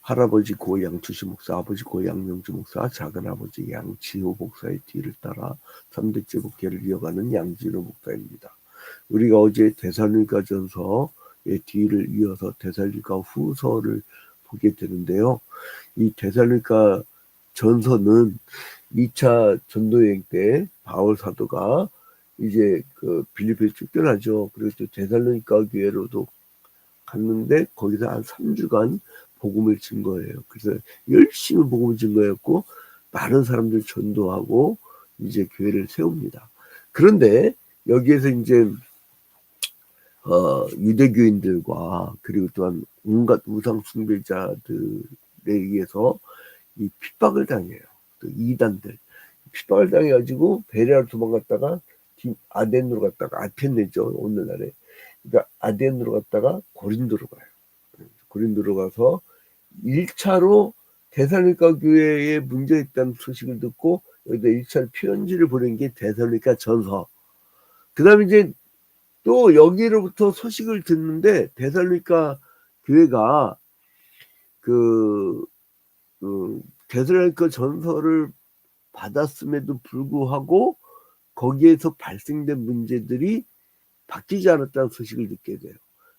할아버지 고 양추시 목사, 아버지 고 양명주 목사, 작은아버지 양치호 목사의 뒤를 따라 3대째 목회를 이어가는 양진호 목사입니다. 우리가 어제 데살로니가전서의 뒤를 이어서 데살로니가 후서를 보게 되는데요. 이 데살로니가 전서는 2차 전도여행 때 바울 사도가 이제 그 빌립보에 쫓겨나죠. 그리고 또 데살로니가 교회로도 갔는데 거기서 한 3주간 복음을 증거해요. 그래서 열심히 복음을 증거했고 많은 사람들 전도하고 이제 교회를 세웁니다. 그런데 여기에서 이제 유대교인들과 그리고 또한 온갖 우상 숭배자들에 의해서 이 핍박을 당해요. 또 이단들 핍박을 당해가지고 베레아로 도망갔다가 아덴으로 갔다가 아테네죠 오늘날에. 그러니까 아덴으로 갔다가 고린도로 가요. 고린도로 가서 1차로 데살로니가 교회에 문제 있다는 소식을 듣고 여기다 1차 편지를 보낸 게 데살로니가 전서. 그 다음에 이제 또 여기로부터 소식을 듣는데 데살로니가 교회가 데살로니가 전서를 받았음에도 불구하고 거기에서 발생된 문제들이 바뀌지 않았다는 소식을 듣게 돼요.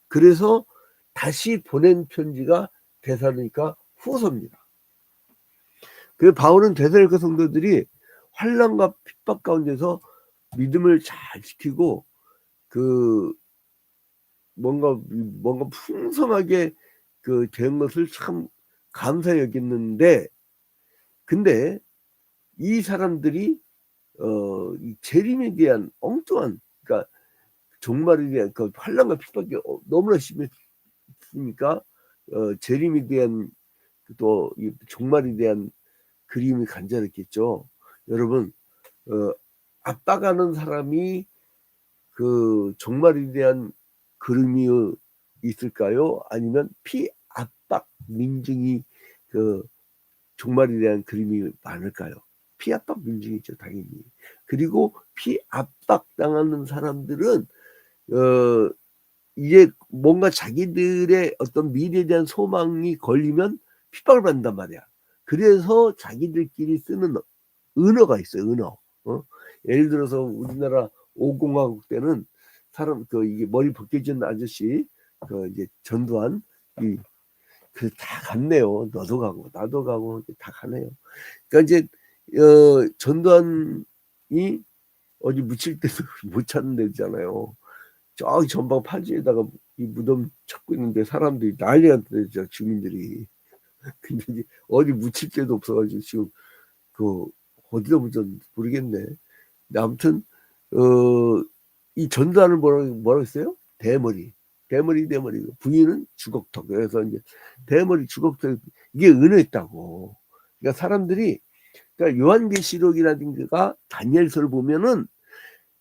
그래서 다시 보낸 편지가 데살로니가 후서입니다. 그래서 바울은 데살로니가 성도들이 환난과 핍박 가운데서 믿음을 잘 지키고 뭔가 풍성하게 된 것을 참 감사히 여겼는데, 근데 이 사람들이 이 재림에 대한 엉뚱한, 그러니까 종말에 대한 환난과 핍박이 너무나 심했으니까 재림에 대한 또 이 종말에 대한 그림이 간절했겠죠. 여러분, 압박하는 사람이 종말에 대한 그림이 있을까요? 아니면 피압박 민중이 종말에 대한 그림이 많을까요? 피압박 민중이죠, 당연히. 그리고 피압박 당하는 사람들은 이제 뭔가 자기들의 어떤 미래에 대한 소망이 걸리면 핍박을 받는단 말이야. 그래서 자기들끼리 쓰는 은어가 있어요, 은어. 예를 들어서 우리나라 5공화국 때는 이게 머리 벗겨진 아저씨 이제 전두환 다 갔네요. 너도 가고 나도 가고 다 가네요. 그러니까 이제 전두환이 어디 묻힐 때도 못 찾는 데잖아요. 저기 전방 파지에다가 이 무덤 찾고 있는데 사람들이 난리가 났죠, 주민들이. 근데 이제 어디 묻힐 데도 없어가지고 지금 어디다 묻혔는지 모르겠네. 근데 아무튼 이 전두환을 뭐라고 했어요? 대머리. 부인은 주걱턱. 그래서 이제 대머리 주걱턱, 이게 은혜였다고. 그러니까 사람들이, 그러니까 요한계시록이라든가 다니엘서를 보면은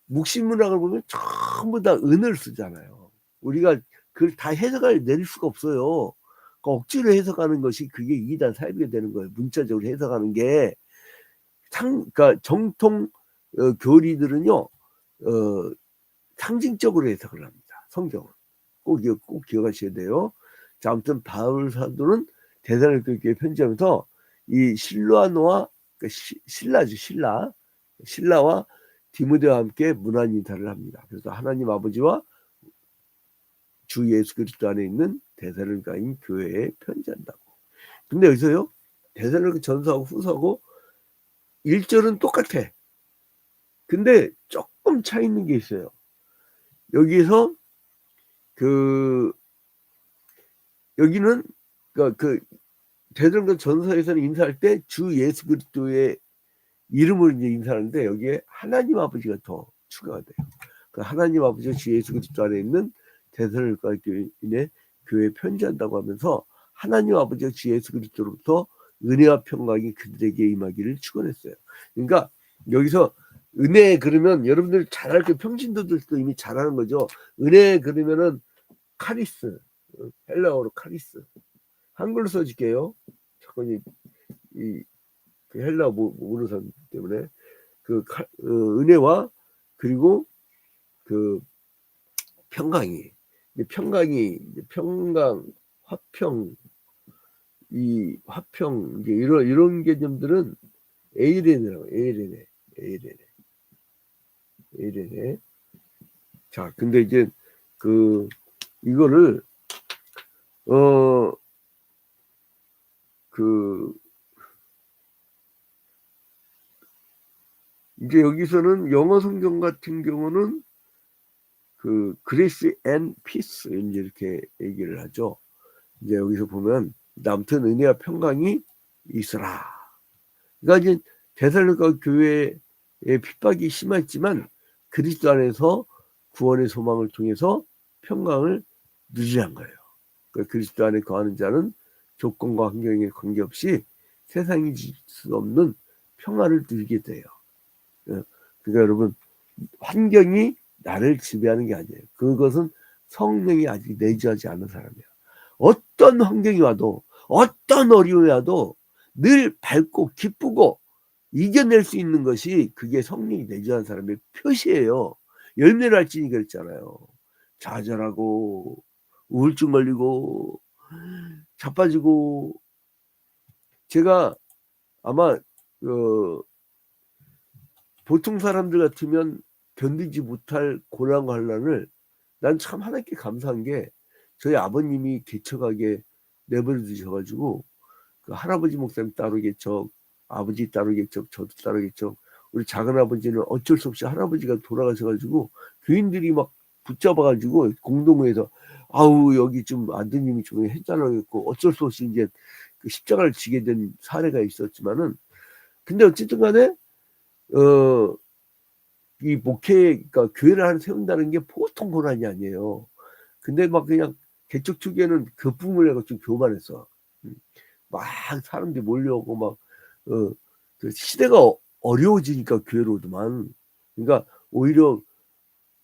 묵시문학을 보면 전부 다 은혜를 쓰잖아요. 우리가 그걸 다 해석을 내릴 수가 없어요. 그러니까 억지로 해석하는 것이 그게 이단 사입이 되는 거예요. 문자적으로 해석하는 게. 그러니까 정통 교리들은요, 상징적으로 해석을 합니다. 성경을. 꼭 기억하셔야 돼요. 자, 아무튼 바울 사도는 데살로니가 교회에 편지하면서 이 실라와 디모데와 함께 문안 인사를 합니다. 그래서 하나님 아버지와 주 예수 그리스도 안에 있는 데살로니가인 교회에 편지한다고. 근데 여기서요, 데살로니가 전서하고 후서하고 1절은 똑같아. 근데 조금 차이 있는 게 있어요. 여기서 여기는 데살로니가 전서에서는 인사할 때 주 예수 그리스도의 이름으로 이제 인사하는데 여기에 하나님 아버지가 더 추가가 돼요. 하나님 아버지가 주 예수 그리스도 안에 있는 데살로니가 교인의 교회에 편지한다고 하면서 하나님 아버지가 주 예수 그리스도로부터 은혜와 평강이 그들에게 임하기를 축원했어요. 그러니까 여기서 은혜 그러면 여러분들 잘 알 거예요. 평신도들도 이미 잘 아는 거죠. 은혜 그러면은 카리스, 헬라어로 카리스. 한글로 써줄게요. 자꾸 그 헬라어 모르는 사람 때문에 은혜와 그리고 평강, 화평, 이 화평, 이제 이런 개념들은 ALN이라고, ALN. 자, 근데 이제 이거를 이제 여기서는 영어 성경 같은 경우는 그레이스 앤 피스 이렇게 얘기를 하죠. 이제 여기서 보면 아무튼 은혜와 평강이 있으라. 그러니까 이제 데살로니가 교회의 핍박이 심했지만 그리스도 안에서 구원의 소망을 통해서 평강을 누리란 거예요. 그러니까 그리스도 안에 거하는 자는 조건과 환경에 관계없이 세상이 줄 수 없는 평화를 누리게 돼요. 그러니까 여러분, 환경이 나를 지배하는 게 아니에요. 그것은 성령이 아직 내주하지 않은 사람이에요. 어떤 환경이 와도, 어떤 어려움이 와도 늘 밝고 기쁘고 이겨낼 수 있는 것이 그게 성령이 내주한 사람의 표시예요. 열매를 알지니 그랬잖아요. 좌절하고 우울증 걸리고 자빠지고. 제가 아마 보통 사람들 같으면 견디지 못할 고난과 환난을 난 참 하나님께 감사한 게 저희 아버님이 개척하게 내버려 두셔가지고 그 할아버지 목사님 따로 개척, 아버지 따로 개척, 저도 따로 개척, 우리 작은 아버지는 어쩔 수 없이 할아버지가 돌아가셔가지고 교인들이 막 붙잡아가지고 공동회에서 아우 여기 좀 아드님이 좀 해달라고 했고 어쩔 수 없이 이제 그 십자가를 지게 된 사례가 있었지만은, 근데 어쨌든 간에 이 목회, 그러니까 교회를 하나 세운다는 게 보통 고난이 아니에요. 근데 막 그냥 개척 초기에는 급품을 해가지고 교만했어. 막 사람들이 몰려오고 막 그 시대가 어려워지니까 교회로도만. 그러니까 오히려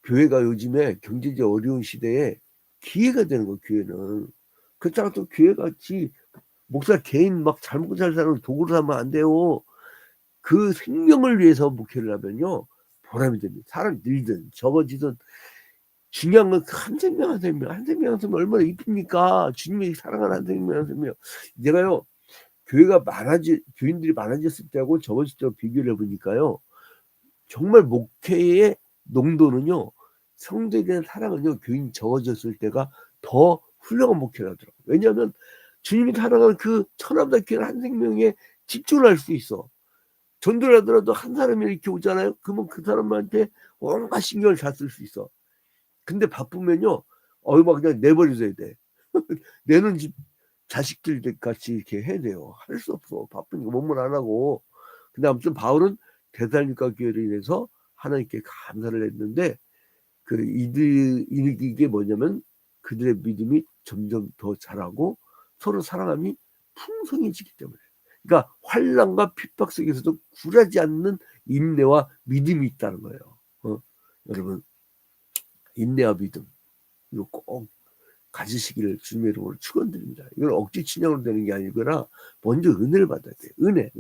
교회가 요즘에 경제적 어려운 시대에 기회가 되는 거예요. 교회는. 그렇다고 또 교회 같이 목사 개인 막 잘 먹고 잘 사는 도구로 하면 안 돼요. 그 생명을 위해서 목회를 하면요 보람이 됩니다. 사람이 늘든 적어지든 중요한 건 한 생명 한 생명 한 생명 한 생명 얼마나 이쁩니까? 주님이 사랑하는 한 생명 한 생명. 내가요 교인들이 많아졌을 때하고 적어질 때 비교를 해보니까요 정말 목회의 농도는요, 성도에 대한 사랑은요 교인이 적어졌을 때가 더 훌륭한 목회를 하더라고요. 왜냐하면 주님이 사랑하는 그 천하보다 귀한 한 생명에 집중을 할 수 있어. 전도를 하더라도 한 사람이 이렇게 오잖아요. 그러면 그 사람한테 온갖 신경을 다 쓸 수 있어. 근데 바쁘면요 막 그냥 내버려둬야 돼. 내는 집 자식들 같이 이렇게 해야 돼요. 할 수 없어. 바쁘니까 몸을 안 하고. 근데 아무튼 바울은 데살로니가 교회로 인해서 하나님께 감사를 했는데 이게 뭐냐면 그들의 믿음이 점점 더 자라고 서로 사랑함이 풍성해지기 때문에. 그러니까 환난과 핍박 속에서도 굴하지 않는 인내와 믿음이 있다는 거예요. 여러분, 인내와 믿음 이거 꼭 가지시기를 주님의 이름으로 축원드립니다. 이건 억지 친양으로 되는 게 아니거나 먼저 은혜를 받아야 돼요. 은혜.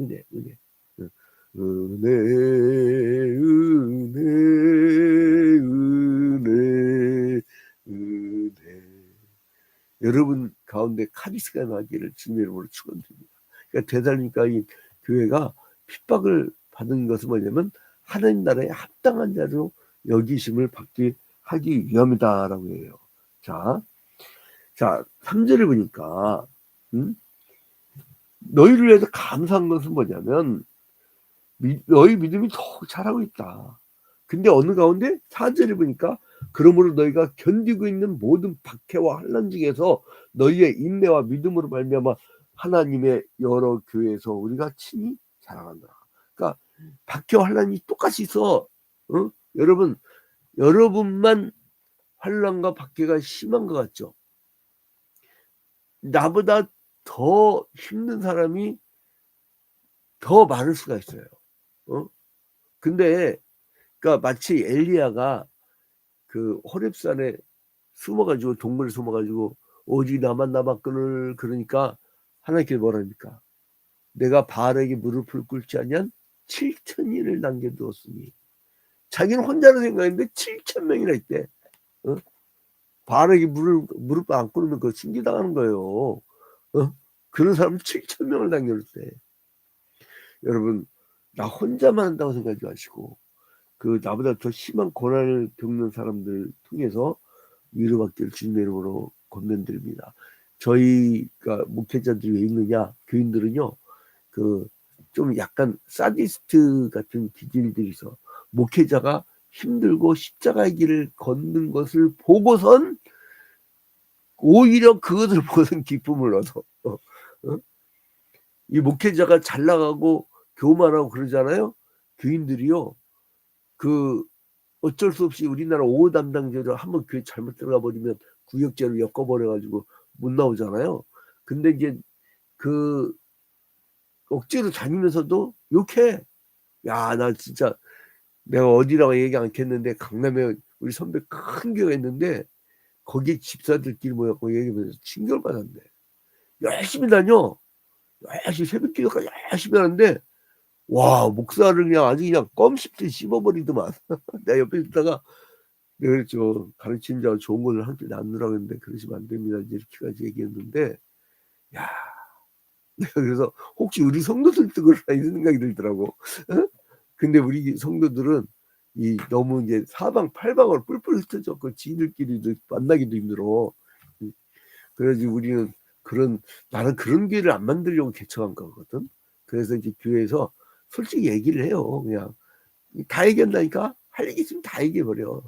여러분 가운데 카리스가 나기를 주님의 이름으로 축원드립니다. 그러니까 되살로니가 이 교회가 핍박을 받은 것은 뭐냐면 하나님 나라에 합당한 자로 여기심을 받게 하기 위함이다라고 해요. 자, 3절을 보니까 너희를 위해서 감사한 것은 뭐냐면 너희 믿음이 더 자라고 있다. 근데 어느 가운데 4절을 보니까 그러므로 너희가 견디고 있는 모든 박해와 환난 중에서 너희의 인내와 믿음으로 말미암아 하나님의 여러 교회에서 우리가 친히 자랑한다. 그러니까 박해와 환난이 똑같이 있어. 여러분만 환난과 박해가 심한 것 같죠? 나보다 더 힘든 사람이 더 많을 수가 있어요. 근데 그러니까 마치 엘리야가 그 호렙산에 숨어가지고 동굴에 숨어가지고 오직 나만 남았거늘 그러니까 하나님께 뭐랍니까? 내가 바알에게 무릎을 꿇지 않으면 7,000인을 남겨두었으니. 자기는 혼자로 생각했는데 7,000명이나 있대. 바알에게 무릎 안 꿇으면 그거 징계당하는 거예요. 그런 사람 7,000명을 남겨놓대. 여러분, 나 혼자만 한다고 생각하지 마시고 그 나보다 더 심한 고난을 겪는 사람들 통해서 위로받기를 주님의 이름으로 권면드립니다. 저희가 목회자들이 왜 있느냐, 교인들은요, 그 좀 약간 사디스트 같은 기질들이 있어. 목회자가 힘들고 십자가의 길을 걷는 것을 보고선 오히려 그것을 보고선 기쁨을 얻어. 이 목회자가 잘 나가고 교만하고 그러잖아요. 교인들이요, 그 어쩔 수 없이 우리나라 5호 담당자로 한번 교회 잘못 들어가 버리면 구역제로 엮어버려가지고 못 나오잖아요. 근데 이제 그 억지로 다니면서도 욕해. 야, 나 진짜 내가 어디라고 얘기 않겠는데 강남에 우리 선배 큰 교회가 있는데 거기 집사들끼리 모여갖고 얘기하면서 충격을 받았네. 열심히 다녀. 열심히 새벽 기도까지 열심히 하는데 와, 목사를 그냥 아주 그냥 껌 씹듯이 씹어버리더만. 내가 옆에 있다가 내가 그랬죠. 가르치는 자가 좋은 것을 함께 나누라고 했는데 그러시면 안 됩니다. 이렇게까지 얘기했는데, 야, 내가 그래서 혹시 우리 성도들도 그러나 이런 생각이 들더라고. 어? 근데 우리 성도들은 이 너무 이제 사방팔방으로 뿔뿔 흩어졌고 지인들끼리도 만나기도 힘들어. 그래서 우리는 나는 그런 기회를 안 만들려고 개척한 거거든. 그래서 이제 교회에서 솔직히 얘기를 해요. 그냥 다 얘기한다니까. 할 얘기 있으면 다 얘기해버려.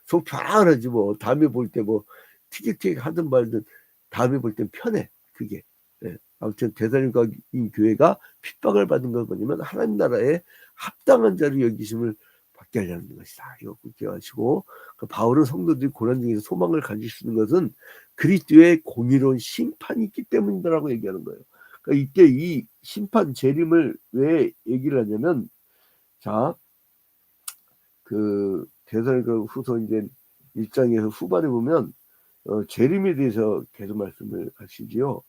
속 편하지 뭐. 다음에 볼 때 뭐 티격태격 하든 말든 다음에 볼 땐 편해. 그게. 예. 아무튼 대사님과 이 교회가 핍박을 받은 건 뭐냐면 하나님 나라에 합당한 자를 여기심을 받게 하려는 것이다. 이거 꼭 기억하시고, 그 바울은 성도들이 고난 중에서 소망을 가질 수 있는 것은 그리스도의 공의로운 심판이 있기 때문이다라고 얘기하는 거예요. 그러니까 이때 이 심판 재림을 왜 얘기를 하냐면, 자, 그 데살로니가 후서 이제 1장에서 후반에 보면 재림에 대해서 계속 말씀을 하시지요.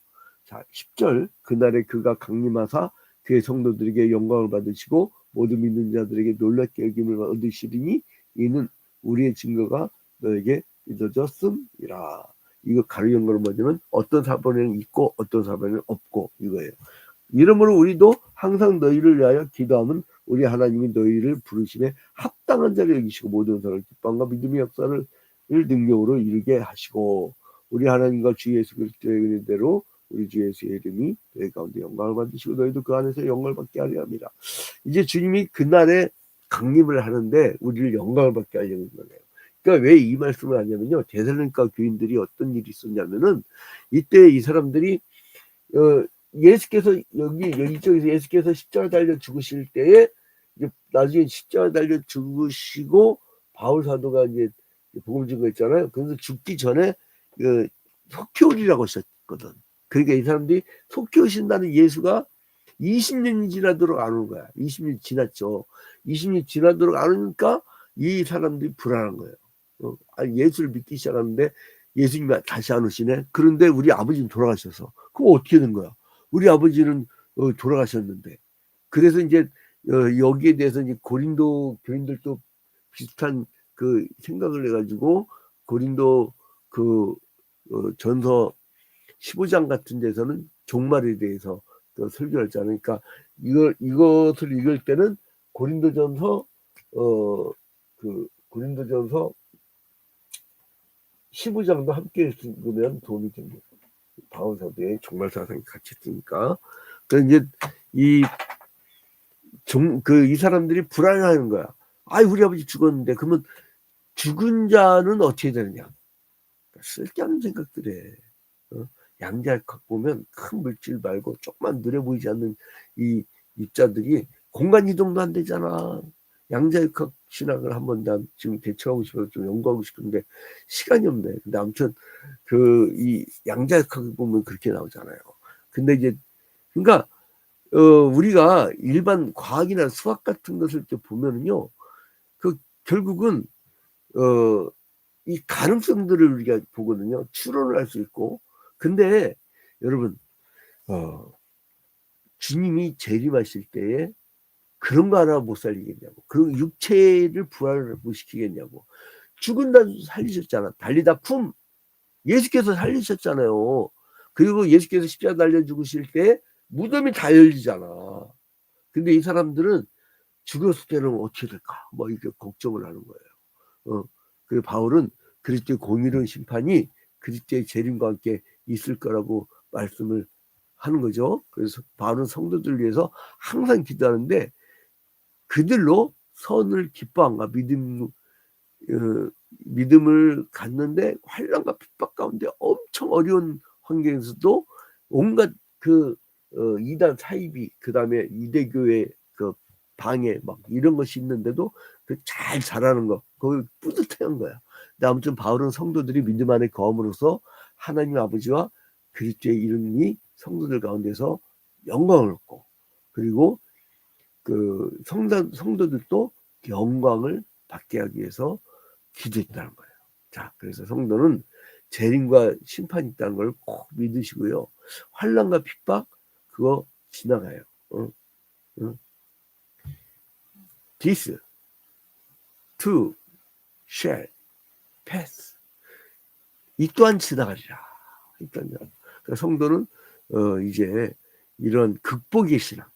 자, 10절, 그날에 그가 강림하사 그의 성도들에게 영광을 받으시고 모두 믿는 자들에게 놀랍게 여김을 얻으시리니 이는 우리의 증거가 너에게 믿어졌음이라. 이거 가로 연결로 뭐냐면 어떤 사본에는 있고 어떤 사본에는 없고 이거예요. 이러므로 우리도 항상 너희를 위하여 기도하면 우리 하나님이 너희를 부르심에 합당한 자를 여기시고 모든 사람을 기쁨과 믿음의 역사를 능력으로 이루게 하시고 우리 하나님과 주 예수 그리스도의 은혜대로 우리 주 예수의 이름이 너희 가운데 영광을 받으시고 너희도 그 안에서 영광을 받게 하려 합니다. 이제 주님이 그날에 강림을 하는데 우리를 영광을 받게 하려는 거예요. 그러니까 왜 이 말씀을 하냐면요. 데살로니가 교인들이 어떤 일이 있었냐면은 이때 이 사람들이 예수께서 여기 이쪽에서 예수께서 십자가 달려 죽으실 때에 이제 나중에 십자가 달려 죽으시고 바울 사도가 이제 복음 증거했잖아요. 그래서 죽기 전에 그 속히 오리라고 하셨거든. 그러니까 이 사람들이 속히 오신다는 예수가 20년이 지나도록 안 오는 거야. 20년 지났죠. 20년 지나도록 안 오니까 이 사람들이 불안한 거예요. 예수를 믿기 시작하는데 예수님이 다시 안 오시네. 그런데 우리 아버지는 돌아가셔서 그거 어떻게 된 거야? 우리 아버지는 돌아가셨는데. 그래서 이제 여기에 대해서 이제 고린도 교인들도 비슷한 그 생각을 해가지고 고린도 그 전서 15장 같은 데서는 종말에 대해서 또 설교를 했잖아요. 그러니까 이것을 읽을 때는 고린도전서 그 고린도전서 15장도 함께 읽으면 도움이 됩니다. 바울 사도의 종말 사상이 같이 있으니까. 그래서 이제 이 사람들이 불안해하는 거야. 아이, 우리 아버지 죽었는데 그러면 죽은 자는 어떻게 되느냐? 쓸데없는 생각들에 양자역학 보면 큰 물질 말고 조금만 눈에 보이지 않는 이 입자들이 공간 이동도 안 되잖아. 양자역학 신학을 한번 난 지금 대처하고 싶어서 좀 연구하고 싶은데 시간이 없네. 근데 아무튼 이 양자역학을 보면 그렇게 나오잖아요. 근데 이제 그러니까 우리가 일반 과학이나 수학 같은 것을 보면은요, 그 결국은 이 가능성들을 우리가 보거든요. 추론을 할 수 있고. 근데 여러분 주님이 재림하실 때에 그런 거 하나 못 살리겠냐고. 그 육체를 부활을 못 시키겠냐고. 죽은 날 살리셨잖아. 달리다 품 예수께서 살리셨잖아요. 그리고 예수께서 십자가 달려 죽으실 때 무덤이 다 열리잖아. 근데 이 사람들은 죽었을 때는 어떻게 될까? 뭐 이렇게 걱정을 하는 거예요. 그 바울은 그리스도의 공의로운 심판이 그리스도의 재림과 함께 있을 거라고 말씀을 하는 거죠. 그래서 바울은 성도들 위해서 항상 기도하는데 그들로 선을 기뻐함과 믿음을 갖는데 환난과 핍박 가운데 엄청 어려운 환경에서도 온갖 이단 사이비 그다음에 유대교의 그 방해 막 이런 것이 있는데도 잘 자라는 거 그걸 뿌듯해한 거야. 근데 아무튼 바울은 성도들이 믿음 안에 거함으로써 하나님 아버지와 그리스도의 이름이 성도들 가운데서 영광을 얻고 그리고 성도들도 영광을 받게 하기 위해서 기도했다는 거예요. 자, 그래서 성도는 재림과 심판이 있다는 걸 꼭 믿으시고요. 환난과 핍박 그거 지나가요. This too shall pass. 이 또한 지나가리라. 그러니까 성도는 이제 이런 극복의 신앙.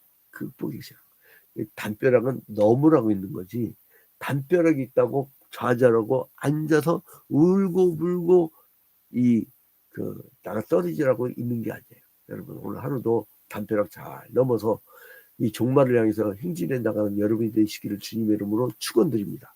담벼락은 넘으라고 있는 거지. 담벼락이 있다고 좌절하고 앉아서 울고 불고 나가 떨어지라고 있는 게 아니에요. 여러분 오늘 하루도 담벼락 잘 넘어서 이 종말을 향해서 행진해 나가는 여러분이 되시기를 주님의 이름으로 축원드립니다.